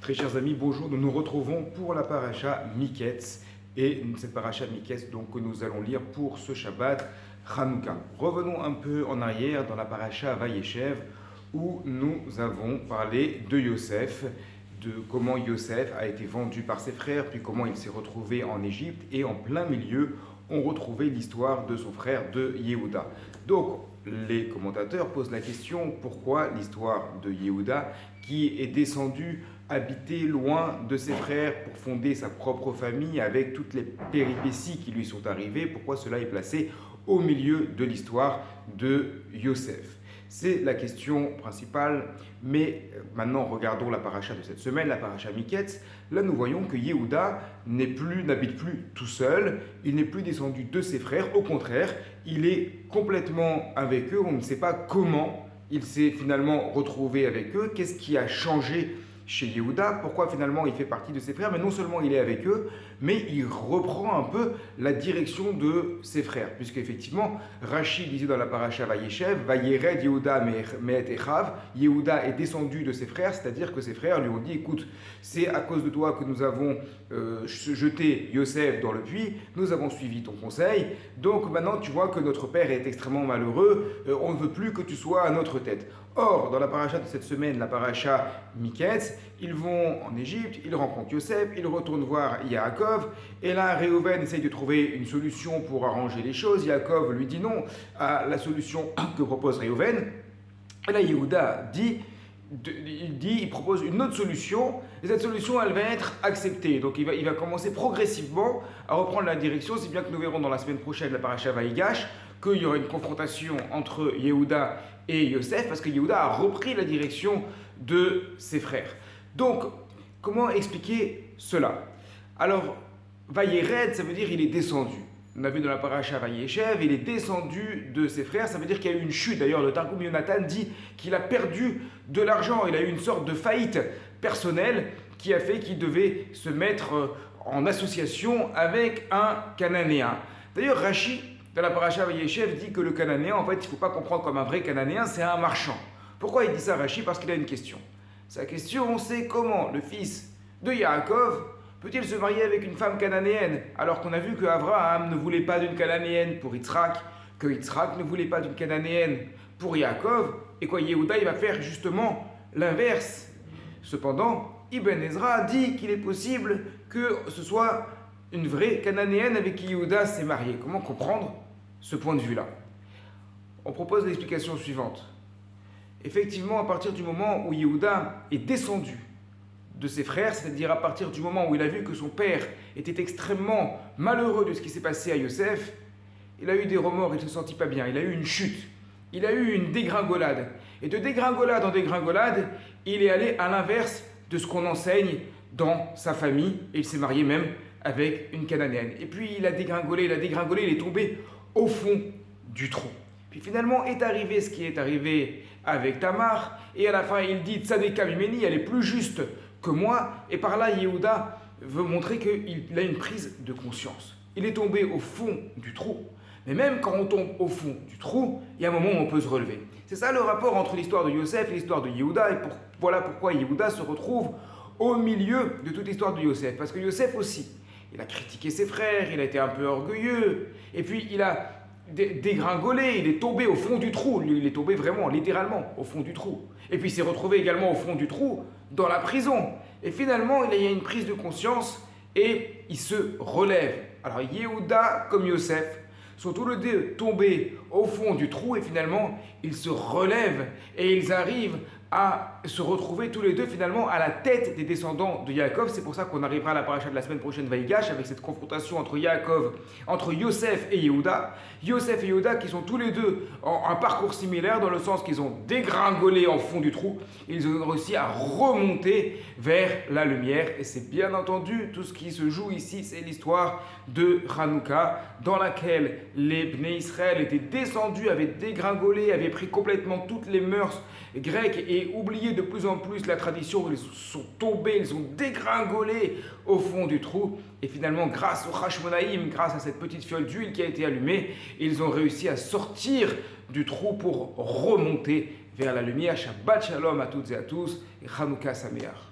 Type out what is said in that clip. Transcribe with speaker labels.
Speaker 1: Très chers amis, bonjour. Nous nous retrouvons pour la paracha Miketz. Et cette paracha Miketz donc, que nous allons lire pour ce Shabbat Hanouka. Revenons un peu en arrière dans la paracha Vayeshev où nous avons parlé de Yosef, de comment Yosef a été vendu par ses frères, puis comment il s'est retrouvé en Égypte. Et en plein milieu, on retrouvait l'histoire de son frère de Yehuda. Donc, les commentateurs posent la question, pourquoi l'histoire de Yehuda qui est descendu habiter loin de ses frères pour fonder sa propre famille avec toutes les péripéties qui lui sont arrivées, pourquoi cela est placé au milieu de l'histoire de Yosef? C'est la question principale, mais maintenant regardons la paracha de cette semaine, la paracha Miketz. Là nous voyons que Yehuda n'habite plus tout seul, il n'est plus descendu de ses frères, au contraire, il est complètement avec eux, on ne sait pas comment il s'est finalement retrouvé avec eux, qu'est-ce qui a changé chez Yehuda, pourquoi finalement il fait partie de ses frères, mais non seulement il est avec eux, mais il reprend un peu la direction de ses frères, puisque effectivement, Rashi disait dans la paracha Vayeshev, Vayered Yehuda me'et Echav, Yehuda est descendu de ses frères, c'est-à-dire que ses frères lui ont dit, écoute, c'est à cause de toi que nous avons jeté Yosef dans le puits, nous avons suivi ton conseil, donc maintenant tu vois que notre père est extrêmement malheureux, on ne veut plus que tu sois à notre tête. Or, dans la paracha de cette semaine, la paracha Miketz, ils vont en Égypte, ils rencontrent Yosef, ils retournent voir Yaakov, et là, Réhouven essaye de trouver une solution pour arranger les choses. Yaakov lui dit non à la solution que propose Réhouven. Et là, Yehuda il propose une autre solution, et cette solution, elle va être acceptée. Donc, il va commencer progressivement à reprendre la direction, si bien que nous verrons dans la semaine prochaine, la paracha Vaïgash, qu'il y aura une confrontation entre Yehuda et Yosef, parce que Yehuda a repris la direction de ses frères. Donc, comment expliquer cela? Alors, Vayered, ça veut dire il est descendu. On a vu dans la paracha Vayeshev, il est descendu de ses frères, ça veut dire qu'il y a eu une chute. D'ailleurs, le Targum Yonatan dit qu'il a perdu de l'argent, il a eu une sorte de faillite personnelle qui a fait qu'il devait se mettre en association avec un Cananéen. D'ailleurs, Rashi, dans la paracha Vayeshev, dit que le Cananéen, en fait, il ne faut pas comprendre comme un vrai Cananéen, c'est un marchand. Pourquoi il dit ça, Rashi? Parce qu'il a une question. Sa question, c'est comment le fils de Yaakov peut-il se marier avec une femme cananéenne, alors qu'on a vu qu'Abraham ne voulait pas d'une cananéenne pour Yitzhak, que Yitzhak ne voulait pas d'une cananéenne pour Yaakov, et quoi, Yehuda, il va faire justement l'inverse. Cependant, Ibn Ezra dit qu'il est possible que ce soit une vraie cananéenne avec qui Yehuda s'est marié. Comment comprendre ce point de vue-là? On propose l'explication suivante. Effectivement, à partir du moment où Yehuda est descendu de ses frères, c'est-à-dire à partir du moment où il a vu que son père était extrêmement malheureux de ce qui s'est passé à Yosef, il a eu des remords, il ne se sentit pas bien, il a eu une chute, il a eu une dégringolade. Et de dégringolade en dégringolade, il est allé à l'inverse de ce qu'on enseigne dans sa famille, et il s'est marié même avec une cananéenne. Et puis il a dégringolé, il est tombé au fond du trou. Puis finalement est arrivé ce qui est arrivé avec Tamar, et à la fin il dit Tzadeka Mimeni, elle est plus juste que moi, et par là Yehuda veut montrer qu'il a une prise de conscience. Il est tombé au fond du trou, mais même quand on tombe au fond du trou, il y a un moment où on peut se relever. C'est ça le rapport entre l'histoire de Yosef et l'histoire de Yehuda, et voilà pourquoi Yehuda se retrouve au milieu de toute l'histoire de Yosef, parce que Yosef aussi, il a critiqué ses frères, il a été un peu orgueilleux, et puis il a dégringolé, il est tombé au fond du trou, il est tombé vraiment, littéralement, au fond du trou. Et puis il s'est retrouvé également au fond du trou, dans la prison. Et finalement, il y a une prise de conscience et il se relève. Alors Yehuda comme Yosef sont tous les deux tombés au fond du trou et finalement, ils se relèvent et ils arrivent à se retrouver tous les deux finalement à la tête des descendants de Yaakov. C'est pour ça qu'on arrivera à la paracha de la semaine prochaine Vaïgash avec cette confrontation entre Yosef et Yehuda. Yosef et Yehuda qui sont tous les deux en un parcours similaire dans le sens qu'ils ont dégringolé en fond du trou. Ils ont réussi à remonter vers la lumière et c'est bien entendu tout ce qui se joue ici, c'est l'histoire de Hanouka dans laquelle les Bnei Israël étaient descendus, avaient dégringolé, avaient pris complètement toutes les mœurs grecques et oublié de plus en plus la tradition. Ils sont tombés, ils ont dégringolé au fond du trou et finalement grâce au Hashmonaïm, grâce à cette petite fiole d'huile qui a été allumée, ils ont réussi à sortir du trou pour remonter vers la lumière. Shabbat Shalom à toutes et à tous et Hanouka Sameach.